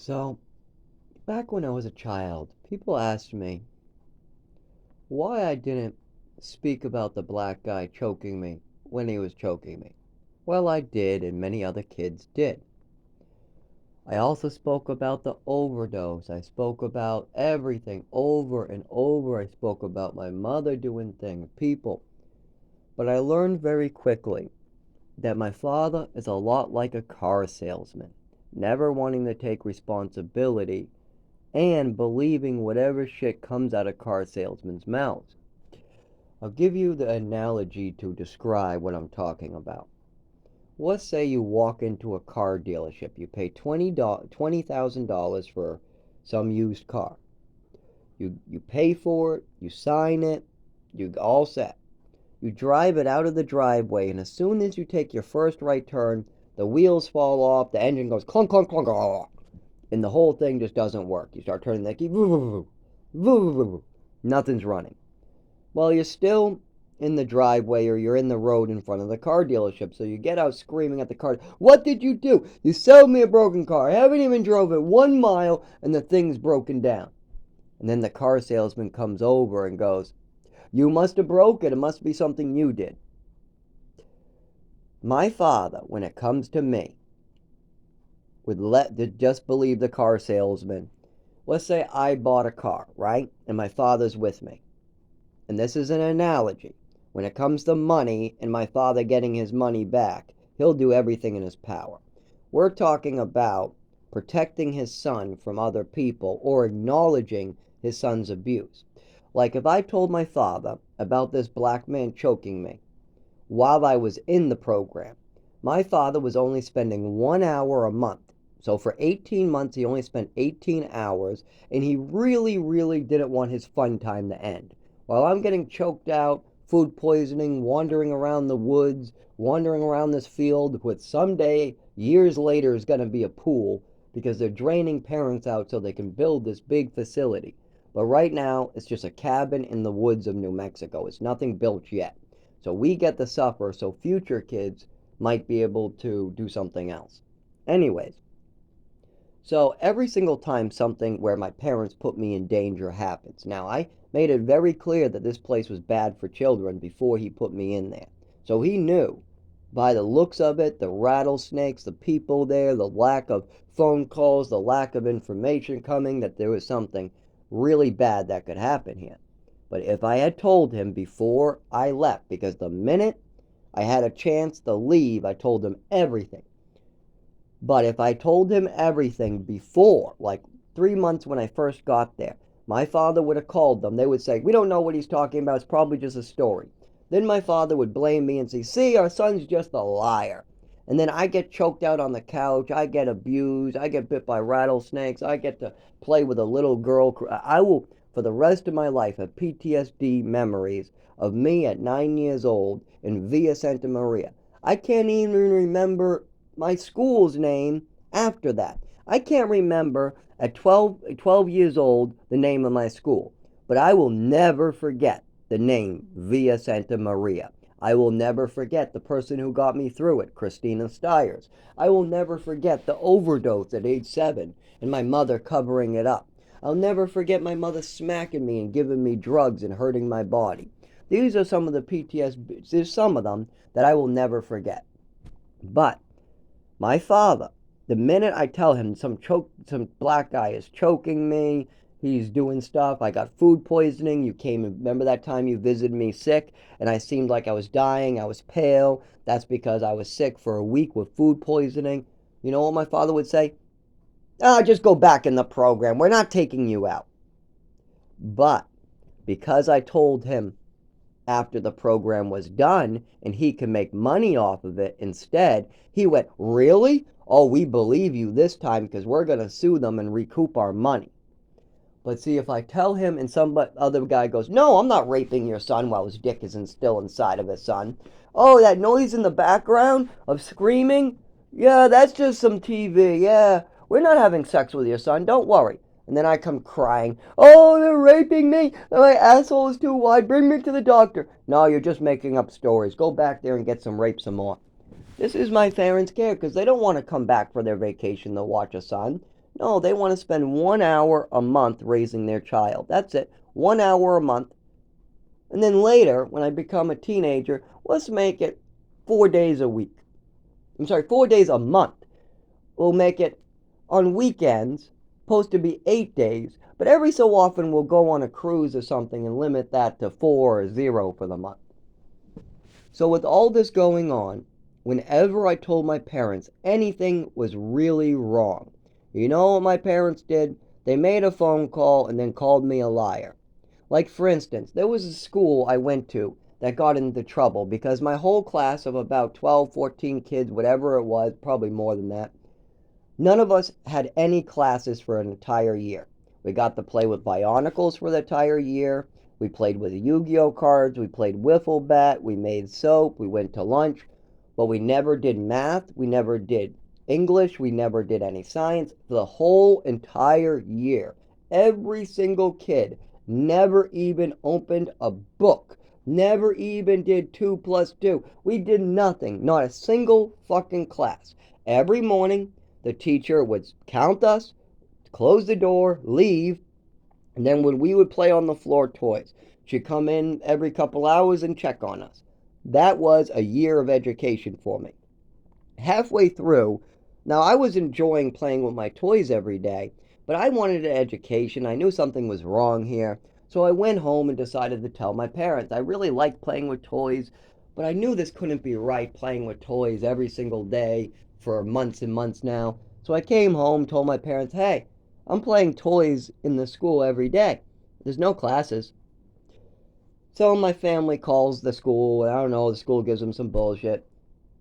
So, back when I was a child, people asked me why I didn't speak about the black guy choking me when he was choking me. Well, I did, and many other kids did. I also spoke about the overdose. I spoke about everything over and over. I spoke about my mother doing things, people. But I learned very quickly that my father is a lot like a car salesman, never wanting to take responsibility and believing whatever shit comes out of car salesmen's mouths. I'll give you the analogy to describe what I'm talking about. Let's say you walk into a car dealership. You pay $20,000 for some used car. You pay for it, you sign it, you all set. You drive it out of the driveway, and as soon as you take your first right turn, the wheels fall off, the engine goes clunk, clunk, clunk, and the whole thing just doesn't work. You start turning the key, nothing's running. Well, you're still in the driveway or you're in the road in front of the car dealership, so you get out screaming at the car, "What did you do? You sold me a broken car. I haven't even drove it 1 mile and the thing's broken down." And then the car salesman comes over and goes, "You must have broke it. It must be something you did." My father, when it comes to me, would just believe the car salesman. Let's say I bought a car, right? And my father's with me. And this is an analogy. When it comes to money and my father getting his money back, he'll do everything in his power. We're talking about protecting his son from other people or acknowledging his son's abuse. Like if I told my father about this black man choking me while I was in the program, my father was only spending 1 hour a month. So for 18 months, he only spent 18 hours, and he really, really didn't want his fun time to end. While I'm getting choked out, food poisoning, wandering around the woods, wandering around this field, which someday, years later, is going to be a pool because they're draining parents out so they can build this big facility. But right now, it's just a cabin in the woods of New Mexico. It's nothing built yet. So we get to suffer so future kids might be able to do something else. Anyways, so every single time something where my parents put me in danger happens. Now, I made it very clear that this place was bad for children before he put me in there. So he knew by the looks of it, the rattlesnakes, the people there, the lack of phone calls, the lack of information coming, that there was something really bad that could happen here. But if I had told him before I left, because the minute I had a chance to leave, I told him everything. But if I told him everything before, like 3 months when I first got there, my father would have called them. They would say, "We don't know what he's talking about. It's probably just a story." Then my father would blame me and say, "See, our son's just a liar." And then I get choked out on the couch. I get abused. I get bit by rattlesnakes. I get to play with a little girl. I will, for the rest of my life, have PTSD memories of me at 9 years old in Villa Santa Maria. I can't even remember my school's name after that. I can't remember at 12 years old the name of my school, but I will never forget the name Villa Santa Maria. I will never forget the person who got me through it, Christina Stiers. I will never forget the overdose at age 7 and my mother covering it up. I'll never forget my mother smacking me and giving me drugs and hurting my body. These are some of the PTSD, there's some of them that I will never forget. But my father, the minute I tell him some black guy is choking me, he's doing stuff, I got food poisoning, you came, remember that time you visited me sick, and I seemed like I was dying, I was pale, that's because I was sick for a week with food poisoning. You know what my father would say? "Ah, just go back in the program, we're not taking you out." But because I told him after the program was done and he can make money off of it instead, he went, "Really? Oh, we believe you this time because we're going to sue them and recoup our money." But see, if I tell him and some other guy goes, "No, I'm not raping your son," while his dick isn't still inside of his son. "Oh, that noise in the background of screaming? Yeah, that's just some TV. Yeah, we're not having sex with your son. Don't worry." And then I come crying, "Oh, they're raping me. My asshole is too wide. Bring me to the doctor." "No, you're just making up stories. Go back there and get some rape some more." This is my parents' care because they don't want to come back for their vacation to watch a son. No, they want to spend 1 hour a month raising their child. That's it. 1 hour a month. And then later, when I become a teenager, let's make it 4 days a week. I'm sorry, 4 days a month. We'll make it on weekends, supposed to be 8 days, but every so often we'll go on a cruise or something and limit that to 4 or 0 for the month. So with all this going on, whenever I told my parents anything was really wrong, you know what my parents did? They made a phone call and then called me a liar. Like, for instance, there was a school I went to that got into trouble because my whole class of about 12, 14 kids, whatever it was, probably more than that, none of us had any classes for an entire year. We got to play with Bionicles for the entire year. We played with Yu-Gi-Oh cards. We played wiffle bat. We made soap. We went to lunch. But we never did math. We never did English. We never did any science for the whole entire year. Every single kid never even opened a book. Never even did 2 plus 2. We did nothing. Not a single fucking class. Every morning, the teacher would count us, close the door, leave, and then when we would play on the floor toys, she'd come in every couple hours and check on us. That was a year of education for me. Halfway through, now I was enjoying playing with my toys every day, but I wanted an education. I knew something was wrong here. So I went home and decided to tell my parents. I really liked playing with toys, but I knew this couldn't be right, playing with toys every single day for months and months now. So I came home, told my parents, hey, I'm playing toys in the school every day. There's no classes. So my family calls the school. I don't know, the school gives them some bullshit.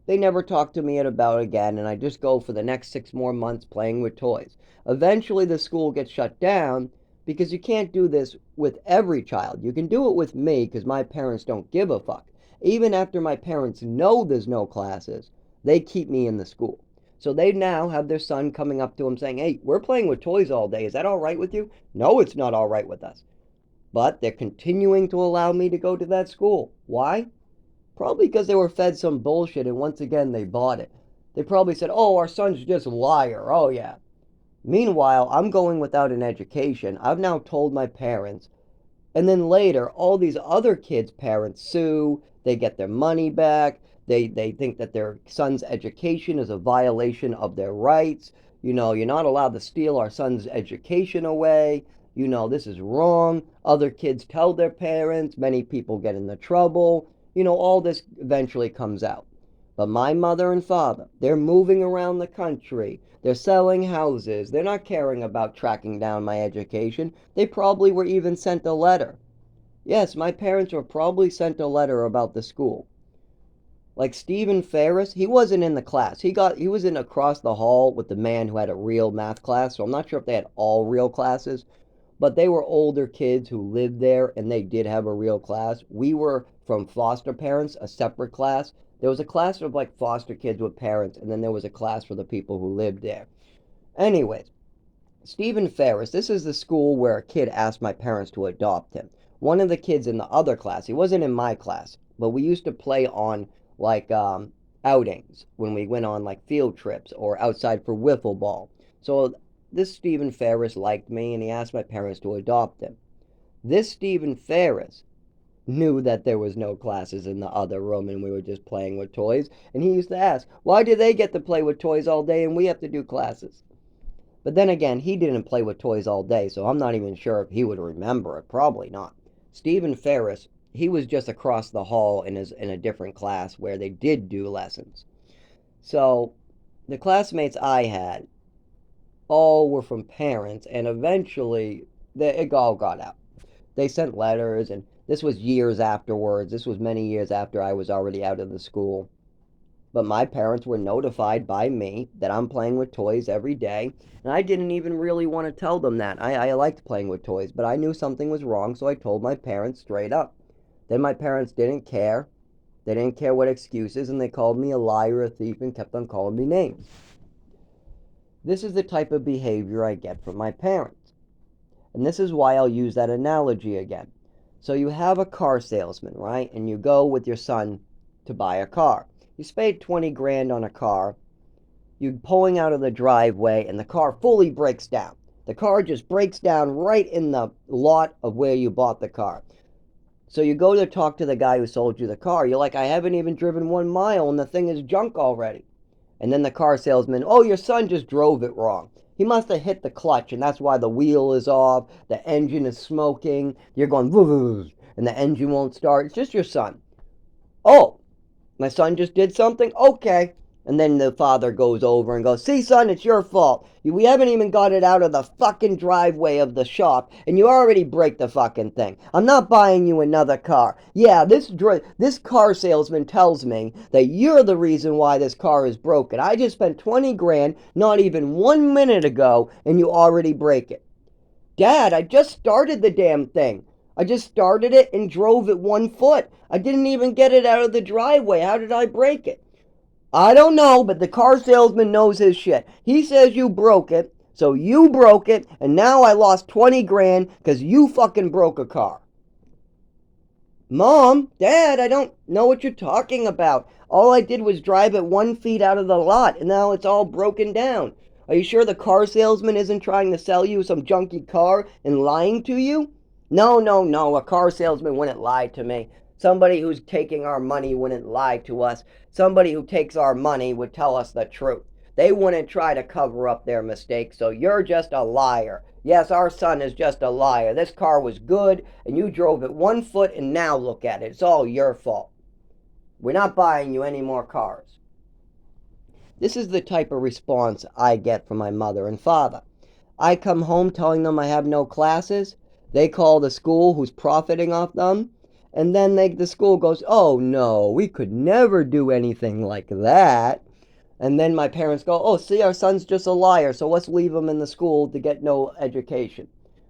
They never talk to me about it again, and I just go for the next 6 more months playing with toys. Eventually, the school gets shut down because you can't do this with every child. You can do it with me because my parents don't give a fuck. Even after my parents know there's no classes, they keep me in the school. So they now have their son coming up to him saying, hey, we're playing with toys all day. Is that all right with you? No, it's not all right with us. But they're continuing to allow me to go to that school. Why? Probably because they were fed some bullshit and once again they bought it. They probably said, oh, our son's just a liar. Oh, yeah. Meanwhile, I'm going without an education. I've now told my parents. And then later, all these other kids' parents sue. They get their money back. They think that their son's education is a violation of their rights. You know, you're not allowed to steal our son's education away. You know, this is wrong. Other kids tell their parents. Many people get into trouble. You know, all this eventually comes out. But my mother and father, they're moving around the country. They're selling houses. They're not caring about tracking down my education. They probably were even sent a letter. Yes, my parents were probably sent a letter about the school. Like Stephen Ferris, he wasn't in the class. He was in across the hall with the man who had a real math class. So I'm not sure if they had all real classes, but they were older kids who lived there and they did have a real class. We were from foster parents, a separate class. There was a class of like foster kids with parents, and then there was a class for the people who lived there. Anyways, Stephen Ferris, this is the school where a kid asked my parents to adopt him. One of the kids in the other class, he wasn't in my class, but we used to play on like outings when we went on like field trips or outside for wiffle ball. So this Stephen Ferris liked me and he asked my parents to adopt him. This Stephen Ferris knew that there was no classes in the other room and we were just playing with toys. And he used to ask, why do they get to play with toys all day and we have to do classes? But then again, he didn't play with toys all day, so I'm not even sure if he would remember it. Probably not. Stephen Ferris, he was just across the hall in a different class where they did do lessons. So the classmates I had all were from parents, and eventually it all got out. They sent letters, and this was years afterwards. This was many years after I was already out of the school. But my parents were notified by me that I'm playing with toys every day, and I didn't even really want to tell them that. I liked playing with toys, but I knew something was wrong, so I told my parents straight up. Then my parents didn't care. They didn't care what excuses, and they called me a liar, a thief, and kept on calling me names. This is the type of behavior I get from my parents. And this is why I'll use that analogy again. So you have a car salesman, right? And you go with your son to buy a car. You spent 20 grand on a car, You're pulling out of the driveway and the car fully breaks down. The car just breaks down right in the lot of where you bought the car. So you go to talk to the guy who sold you the car. You're like, I haven't even driven 1 mile and the thing is junk already. And then the car salesman, oh, your son just drove it wrong. He must have hit the clutch and that's why the wheel is off, the engine is smoking, you're going, and the engine won't start. It's just your son. Oh, my son just did something? Okay. And then the father goes over and goes, see, son, it's your fault. We haven't even got it out of the fucking driveway of the shop, and you already break the fucking thing. I'm not buying you another car. Yeah, this car salesman tells me that you're the reason why this car is broken. I just spent 20 grand not even 1 minute ago, and you already break it. Dad, I just started the damn thing. I just started it and drove it 1 foot. I didn't even get it out of the driveway. How did I break it? I don't know, but the car salesman knows his shit. He says you broke it, so you broke it, and now I lost 20 grand because you fucking broke a car. Mom, Dad, I don't know what you're talking about. All I did was drive it 1 feet out of the lot, and now it's all broken down. Are you sure the car salesman isn't trying to sell you some junky car and lying to you? No, no, no, a car salesman wouldn't lie to me. Somebody who's taking our money wouldn't lie to us. Somebody who takes our money would tell us the truth. They wouldn't try to cover up their mistakes, so you're just a liar. Yes, our son is just a liar. This car was good, and you drove it 1 foot, and now look at it. It's all your fault. We're not buying you any more cars. This is the type of response I get from my mother and father. I come home telling them I have no classes. They call the school who's profiting off them. And then the school goes, oh no, we could never do anything like that. And then my parents go, oh, see, our son's just a liar, so let's leave him in the school to get no education.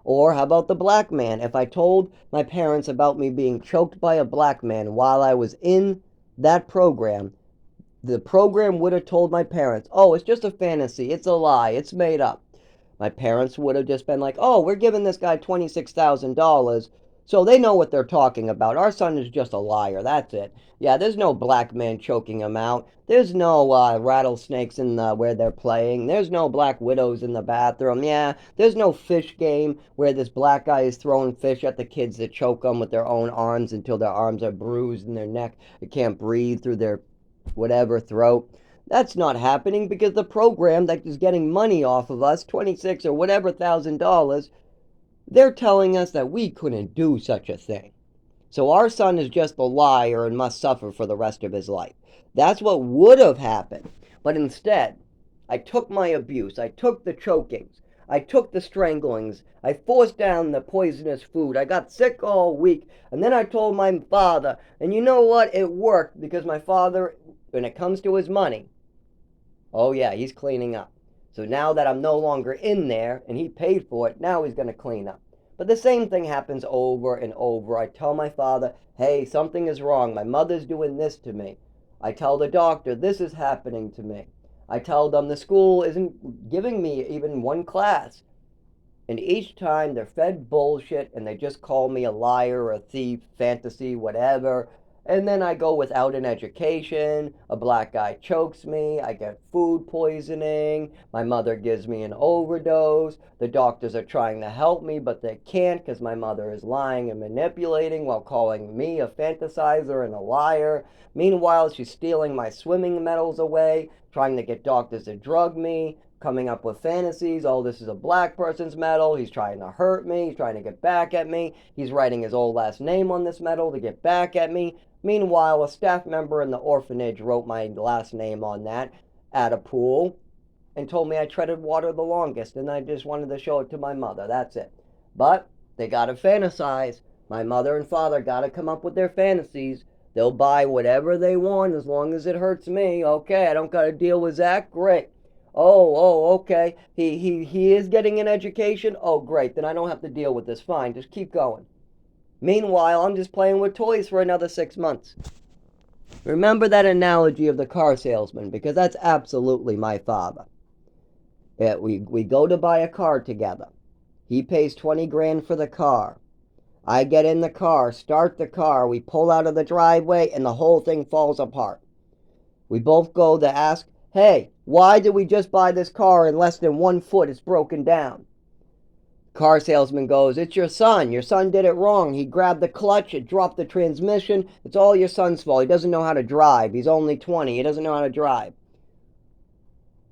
Or how about the black man? If I told my parents about me being choked by a black man while I was in that program, the program would have told my parents, oh, it's just a fantasy, it's a lie, it's made up. My parents would have just been like, oh, we're giving this guy $26,000, so they know what they're talking about. Our son is just a liar, that's it. Yeah, there's no black man choking him out. There's no rattlesnakes in where they're playing. There's no black widows in the bathroom. Yeah, there's no fish game where this black guy is throwing fish at the kids that choke them with their own arms until their arms are bruised and their neck, they can't breathe through their whatever throat. That's not happening because the program that is getting money off of us, 26 or whatever $1,000, they're telling us that we couldn't do such a thing. So our son is just a liar and must suffer for the rest of his life. That's what would have happened. But instead, I took my abuse, I took the chokings, I took the stranglings, I forced down the poisonous food, I got sick all week, and then I told my father, and you know what? It worked because my father, when it comes to his money, oh yeah, he's cleaning up. So now that I'm no longer in there and he paid for it, now he's going to clean up. But the same thing happens over and over. I tell my father, hey, something is wrong. My mother's doing this to me. I tell the doctor, this is happening to me. I tell them the school isn't giving me even one class. And each time they're fed bullshit and they just call me a liar, a thief, fantasy, whatever. And then I go without an education, a black guy chokes me, I get food poisoning, my mother gives me an overdose, the doctors are trying to help me but they can't because my mother is lying and manipulating while calling me a fantasizer and a liar. Meanwhile, she's stealing my swimming medals away, trying to get doctors to drug me, coming up with fantasies. Oh, this is a black person's medal. He's trying to hurt me. He's trying to get back at me. He's writing his old last name on this medal to get back at me. Meanwhile, a staff member in the orphanage wrote my last name on that at a pool and told me I treaded water the longest, and I just wanted to show it to my mother. That's it. But they gotta fantasize. My mother and father gotta come up with their fantasies. They'll buy whatever they want as long as it hurts me. Okay, I don't gotta deal with Zach. Great. Oh, okay. He is getting an education. Oh, great. Then I don't have to deal with this. Fine. Just keep going. Meanwhile, I'm just playing with toys for another 6 months. Remember that analogy of the car salesman because that's absolutely my father. We go to buy a car together. He pays 20 grand for the car. I get in the car, start the car, we pull out of the driveway, and the whole thing falls apart. We both go to ask, hey, Why did we just buy this car in less than 1 foot? It's broken down. Car salesman goes, it's your son. Your son did it wrong. He grabbed the clutch, it dropped the transmission. It's all your son's fault. He doesn't know how to drive. He's only 20. He doesn't know how to drive.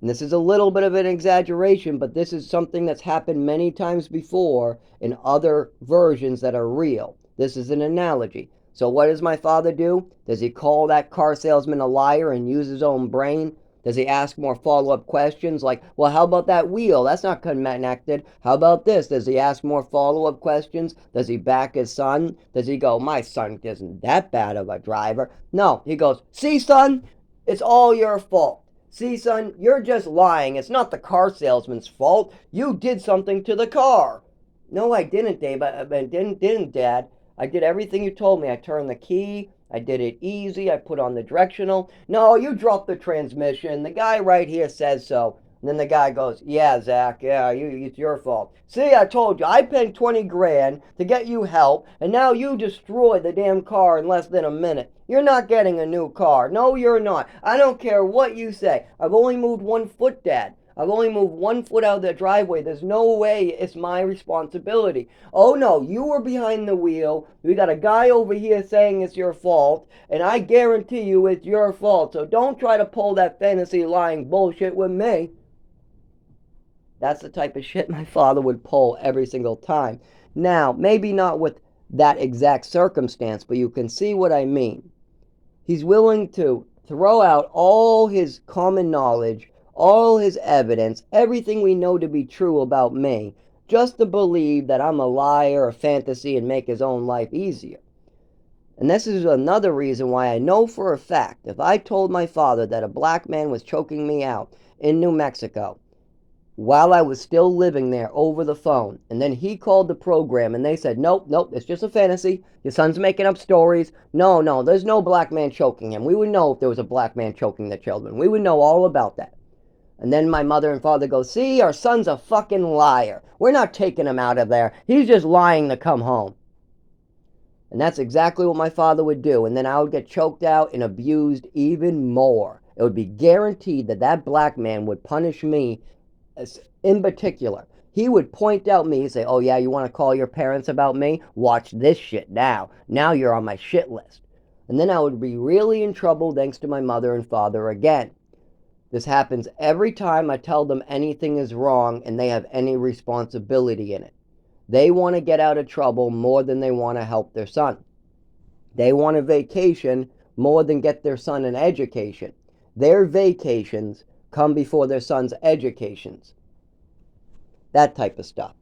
And this is a little bit of an exaggeration, but this is something that's happened many times before in other versions that are real. This is an analogy. So what does my father do? Does he call that car salesman a liar and use his own brain? Does he ask more follow-up questions like, well, how about that wheel? That's not connected. How about this? Does he ask more follow-up questions? Does he back his son? Does he go, my son isn't that bad of a driver? No, he goes, see, son, it's all your fault. See, son, you're just lying. It's not the car salesman's fault. You did something to the car. No, I didn't, Dave. I didn't, Dad. I did everything you told me. I turned the key. I did it easy. I put on the directional. No, you dropped the transmission. The guy right here says so. And then the guy goes, yeah, Zach, yeah, it's your fault. See, I told you, I paid 20 grand to get you help, and now you destroyed the damn car in less than a minute. You're not getting a new car. No, you're not. I don't care what you say. I've only moved 1 foot, Dad. I've only moved 1 foot out of the driveway. There's no way it's my responsibility. Oh no, you were behind the wheel. We got a guy over here saying it's your fault, and I guarantee you it's your fault. So don't try to pull that fantasy lying bullshit with me. That's the type of shit my father would pull every single time. Now, maybe not with that exact circumstance, but you can see what I mean. He's willing to throw out all his common knowledge, all his evidence, everything we know to be true about me, just to believe that I'm a liar, a fantasy, and make his own life easier. And this is another reason why I know for a fact if I told my father that a black man was choking me out in New Mexico while I was still living there over the phone, and then he called the program and they said, nope, nope, it's just a fantasy. Your son's making up stories. No, no, there's no black man choking him. We would know if there was a black man choking the children. We would know all about that. And then my mother and father go, see, our son's a fucking liar. We're not taking him out of there. He's just lying to come home. And that's exactly what my father would do. And then I would get choked out and abused even more. It would be guaranteed that that black man would punish me in particular. He would point out me and say, oh yeah, you want to call your parents about me? Watch this shit now. Now you're on my shit list. And then I would be really in trouble thanks to my mother and father again. This happens every time I tell them anything is wrong and they have any responsibility in it. They want to get out of trouble more than they want to help their son. They want a vacation more than get their son an education. Their vacations come before their son's educations. That type of stuff.